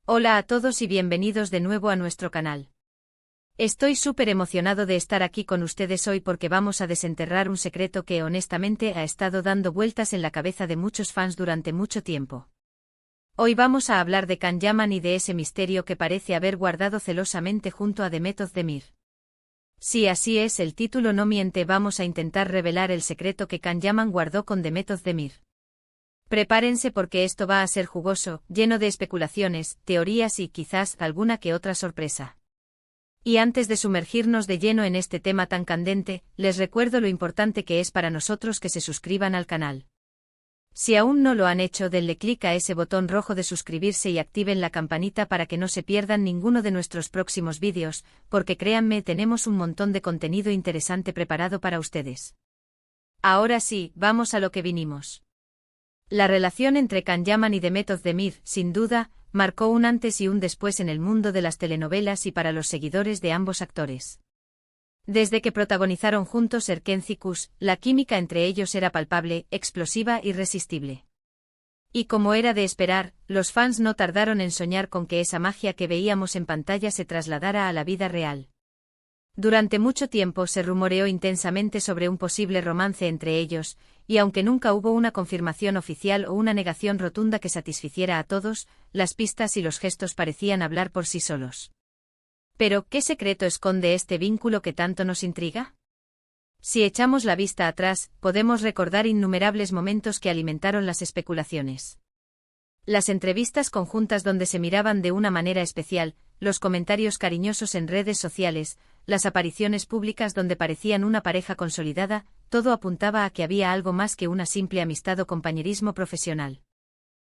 Hola a todos y bienvenidos de nuevo a nuestro canal. Estoy súper emocionado de estar aquí con ustedes hoy porque vamos a desenterrar un secreto que honestamente ha estado dando vueltas en la cabeza de muchos fans durante mucho tiempo. Hoy vamos a hablar de Can Yaman y de ese misterio que parece haber guardado celosamente junto a Demet Özdemir. Sí, así es, el título no miente, vamos a intentar revelar el secreto que Can Yaman guardó con Demet Özdemir. Prepárense porque esto va a ser jugoso, lleno de especulaciones, teorías y quizás alguna que otra sorpresa. Y antes de sumergirnos de lleno en este tema tan candente, les recuerdo lo importante que es para nosotros que se suscriban al canal. Si aún no lo han hecho, denle clic a ese botón rojo de suscribirse y activen la campanita para que no se pierdan ninguno de nuestros próximos vídeos, porque créanme, tenemos un montón de contenido interesante preparado para ustedes. Ahora sí, vamos a lo que vinimos. La relación entre Can Yaman y Demet Özdemir, sin duda, marcó un antes y un después en el mundo de las telenovelas y para los seguidores de ambos actores. Desde que protagonizaron juntos Erkenci Kuş, la química entre ellos era palpable, explosiva e irresistible. Y como era de esperar, los fans no tardaron en soñar con que esa magia que veíamos en pantalla se trasladara a la vida real. Durante mucho tiempo se rumoreó intensamente sobre un posible romance entre ellos, y aunque nunca hubo una confirmación oficial o una negación rotunda que satisficiera a todos, las pistas y los gestos parecían hablar por sí solos. Pero, ¿qué secreto esconde este vínculo que tanto nos intriga? Si echamos la vista atrás, podemos recordar innumerables momentos que alimentaron las especulaciones. Las entrevistas conjuntas donde se miraban de una manera especial, los comentarios cariñosos en redes sociales, las apariciones públicas donde parecían una pareja consolidada, todo apuntaba a que había algo más que una simple amistad o compañerismo profesional.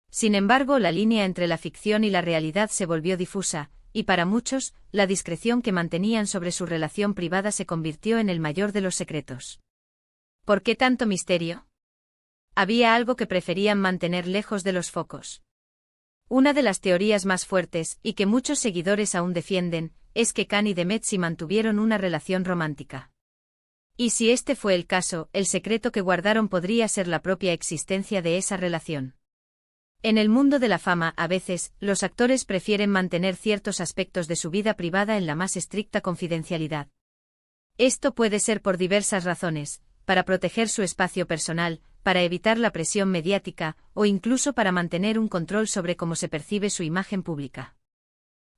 Sin embargo, la línea entre la ficción y la realidad se volvió difusa, y para muchos, la discreción que mantenían sobre su relación privada se convirtió en el mayor de los secretos. ¿Por qué tanto misterio? Había algo que preferían mantener lejos de los focos. Una de las teorías más fuertes, y que muchos seguidores aún defienden, es que Can y Demet sí mantuvieron una relación romántica. Y si este fue el caso, el secreto que guardaron podría ser la propia existencia de esa relación. En el mundo de la fama, a veces, los actores prefieren mantener ciertos aspectos de su vida privada en la más estricta confidencialidad. Esto puede ser por diversas razones, para proteger su espacio personal, para evitar la presión mediática, o incluso para mantener un control sobre cómo se percibe su imagen pública.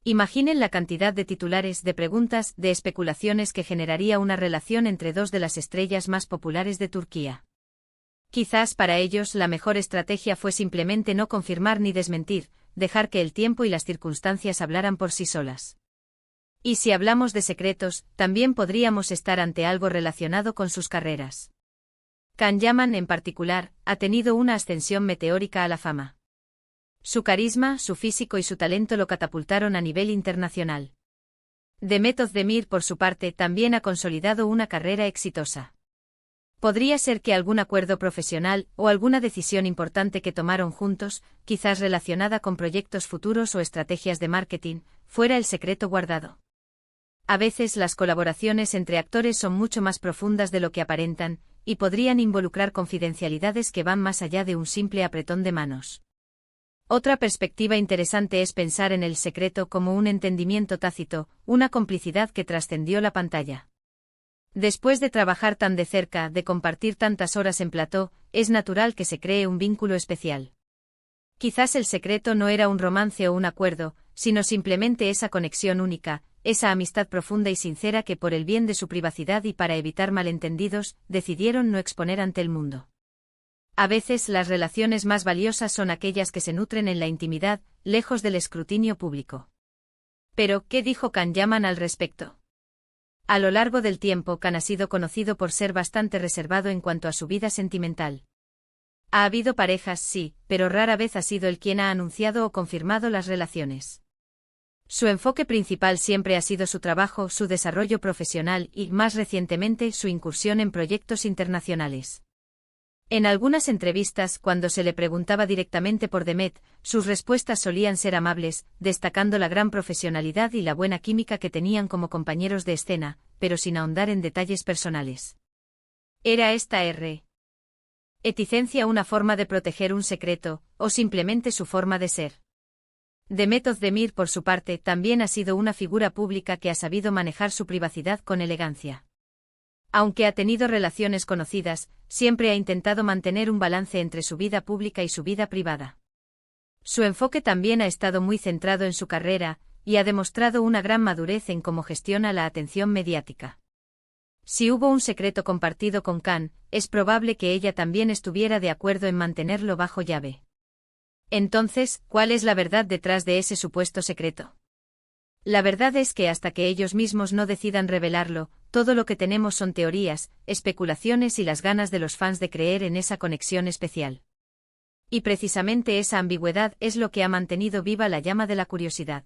Imaginen la cantidad de titulares, de preguntas, de especulaciones que generaría una relación entre dos de las estrellas más populares de Turquía. Quizás para ellos la mejor estrategia fue simplemente no confirmar ni desmentir, dejar que el tiempo y las circunstancias hablaran por sí solas. Y si hablamos de secretos, también podríamos estar ante algo relacionado con sus carreras. Can Yaman, en particular, ha tenido una ascensión meteórica a la fama. Su carisma, su físico y su talento lo catapultaron a nivel internacional. Demet Özdemir, por su parte, también ha consolidado una carrera exitosa. Podría ser que algún acuerdo profesional o alguna decisión importante que tomaron juntos, quizás relacionada con proyectos futuros o estrategias de marketing, fuera el secreto guardado. A veces las colaboraciones entre actores son mucho más profundas de lo que aparentan, y podrían involucrar confidencialidades que van más allá de un simple apretón de manos. Otra perspectiva interesante es pensar en el secreto como un entendimiento tácito, una complicidad que trascendió la pantalla. Después de trabajar tan de cerca, de compartir tantas horas en plató, es natural que se cree un vínculo especial. Quizás el secreto no era un romance o un acuerdo, sino simplemente esa conexión única, esa amistad profunda y sincera que por el bien de su privacidad y para evitar malentendidos, decidieron no exponer ante el mundo. A veces las relaciones más valiosas son aquellas que se nutren en la intimidad, lejos del escrutinio público. Pero, ¿qué dijo Can Yaman al respecto? A lo largo del tiempo, Can ha sido conocido por ser bastante reservado en cuanto a su vida sentimental. Ha habido parejas, sí, pero rara vez ha sido él quien ha anunciado o confirmado las relaciones. Su enfoque principal siempre ha sido su trabajo, su desarrollo profesional y, más recientemente, su incursión en proyectos internacionales. En algunas entrevistas, cuando se le preguntaba directamente por Demet, sus respuestas solían ser amables, destacando la gran profesionalidad y la buena química que tenían como compañeros de escena, pero sin ahondar en detalles personales. ¿Era esta reticencia una forma de proteger un secreto, o simplemente su forma de ser? Demet Özdemir, por su parte, también ha sido una figura pública que ha sabido manejar su privacidad con elegancia. Aunque ha tenido relaciones conocidas, siempre ha intentado mantener un balance entre su vida pública y su vida privada. Su enfoque también ha estado muy centrado en su carrera, y ha demostrado una gran madurez en cómo gestiona la atención mediática. Si hubo un secreto compartido con Khan, es probable que ella también estuviera de acuerdo en mantenerlo bajo llave. Entonces, ¿cuál es la verdad detrás de ese supuesto secreto? La verdad es que hasta que ellos mismos no decidan revelarlo, todo lo que tenemos son teorías, especulaciones y las ganas de los fans de creer en esa conexión especial. Y precisamente esa ambigüedad es lo que ha mantenido viva la llama de la curiosidad.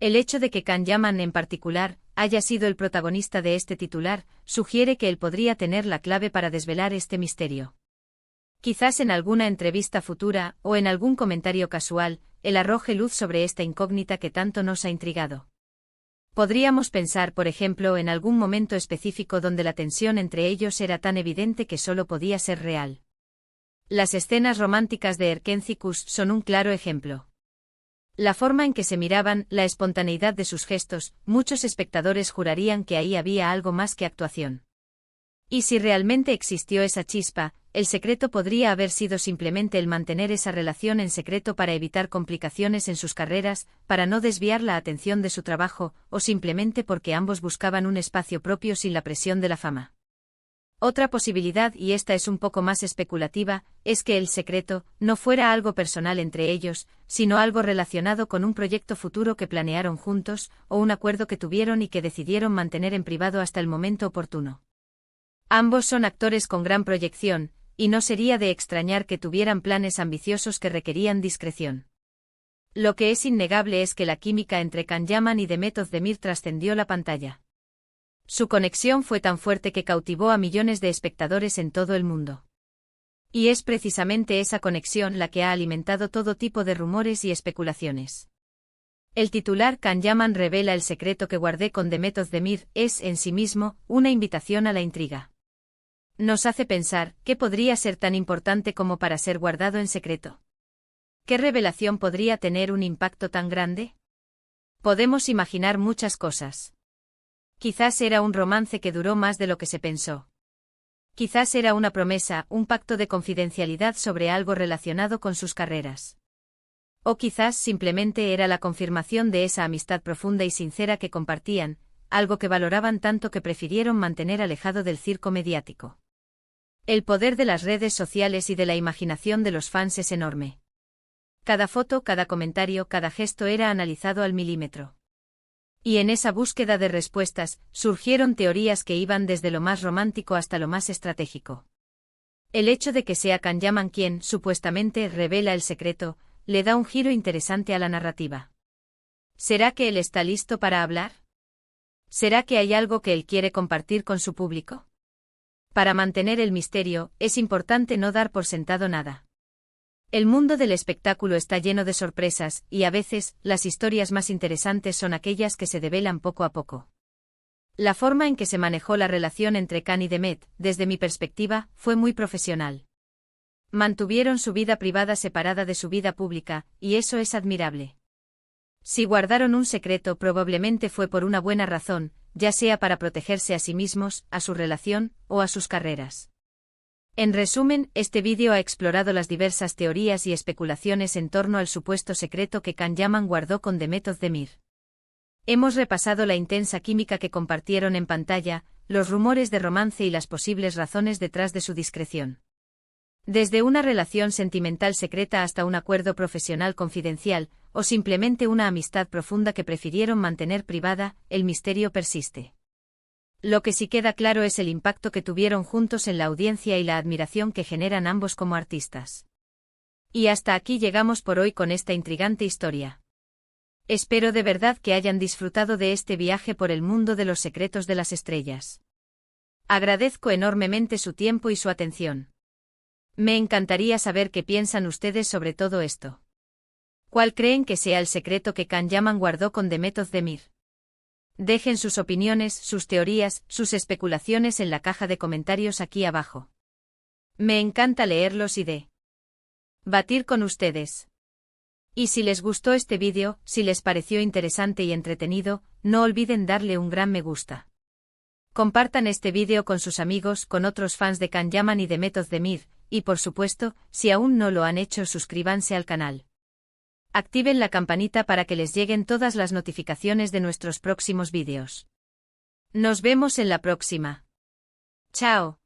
El hecho de que Can Yaman en particular haya sido el protagonista de este titular sugiere que él podría tener la clave para desvelar este misterio. Quizás en alguna entrevista futura o en algún comentario casual, él arroje luz sobre esta incógnita que tanto nos ha intrigado. Podríamos pensar, por ejemplo, en algún momento específico donde la tensión entre ellos era tan evidente que solo podía ser real. Las escenas románticas de Erkencikus son un claro ejemplo. La forma en que se miraban, la espontaneidad de sus gestos, muchos espectadores jurarían que ahí había algo más que actuación. Y si realmente existió esa chispa, el secreto podría haber sido simplemente el mantener esa relación en secreto para evitar complicaciones en sus carreras, para no desviar la atención de su trabajo, o simplemente porque ambos buscaban un espacio propio sin la presión de la fama. Otra posibilidad, y esta es un poco más especulativa, es que el secreto no fuera algo personal entre ellos, sino algo relacionado con un proyecto futuro que planearon juntos, o un acuerdo que tuvieron y que decidieron mantener en privado hasta el momento oportuno. Ambos son actores con gran proyección, y no sería de extrañar que tuvieran planes ambiciosos que requerían discreción. Lo que es innegable es que la química entre Can Yaman y Demet Özdemir trascendió la pantalla. Su conexión fue tan fuerte que cautivó a millones de espectadores en todo el mundo. Y es precisamente esa conexión la que ha alimentado todo tipo de rumores y especulaciones. El titular Can Yaman revela el secreto que guardé con Demet Özdemir es, en sí mismo, una invitación a la intriga. Nos hace pensar, ¿qué podría ser tan importante como para ser guardado en secreto? ¿Qué revelación podría tener un impacto tan grande? Podemos imaginar muchas cosas. Quizás era un romance que duró más de lo que se pensó. Quizás era una promesa, un pacto de confidencialidad sobre algo relacionado con sus carreras. O quizás simplemente era la confirmación de esa amistad profunda y sincera que compartían, algo que valoraban tanto que prefirieron mantener alejado del circo mediático. El poder de las redes sociales y de la imaginación de los fans es enorme. Cada foto, cada comentario, cada gesto era analizado al milímetro. Y en esa búsqueda de respuestas, surgieron teorías que iban desde lo más romántico hasta lo más estratégico. El hecho de que sea Can Yaman quien, supuestamente, revela el secreto, le da un giro interesante a la narrativa. ¿Será que él está listo para hablar? ¿Será que hay algo que él quiere compartir con su público? Para mantener el misterio, es importante no dar por sentado nada. El mundo del espectáculo está lleno de sorpresas, y a veces, las historias más interesantes son aquellas que se develan poco a poco. La forma en que se manejó la relación entre Can y Demet, desde mi perspectiva, fue muy profesional. Mantuvieron su vida privada separada de su vida pública, y eso es admirable. Si guardaron un secreto, probablemente fue por una buena razón, ya sea para protegerse a sí mismos, a su relación, o a sus carreras. En resumen, este vídeo ha explorado las diversas teorías y especulaciones en torno al supuesto secreto que Can Yaman guardó con Demet Özdemir. Hemos repasado la intensa química que compartieron en pantalla, los rumores de romance y las posibles razones detrás de su discreción. Desde una relación sentimental secreta hasta un acuerdo profesional confidencial, o simplemente una amistad profunda que prefirieron mantener privada, el misterio persiste. Lo que sí queda claro es el impacto que tuvieron juntos en la audiencia y la admiración que generan ambos como artistas. Y hasta aquí llegamos por hoy con esta intrigante historia. Espero de verdad que hayan disfrutado de este viaje por el mundo de los secretos de las estrellas. Agradezco enormemente su tiempo y su atención. Me encantaría saber qué piensan ustedes sobre todo esto. ¿Cuál creen que sea el secreto que Can Yaman guardó con Demet Özdemir? Dejen sus opiniones, sus teorías, sus especulaciones en la caja de comentarios aquí abajo. Me encanta leerlos y debatir con ustedes. Y si les gustó este vídeo, si les pareció interesante y entretenido, no olviden darle un gran me gusta. Compartan este vídeo con sus amigos, con otros fans de Kan-Yaman y de Method the Myth, y por supuesto, si aún no lo han hecho, suscríbanse al canal. Activen la campanita para que les lleguen todas las notificaciones de nuestros próximos vídeos. Nos vemos en la próxima. Chao.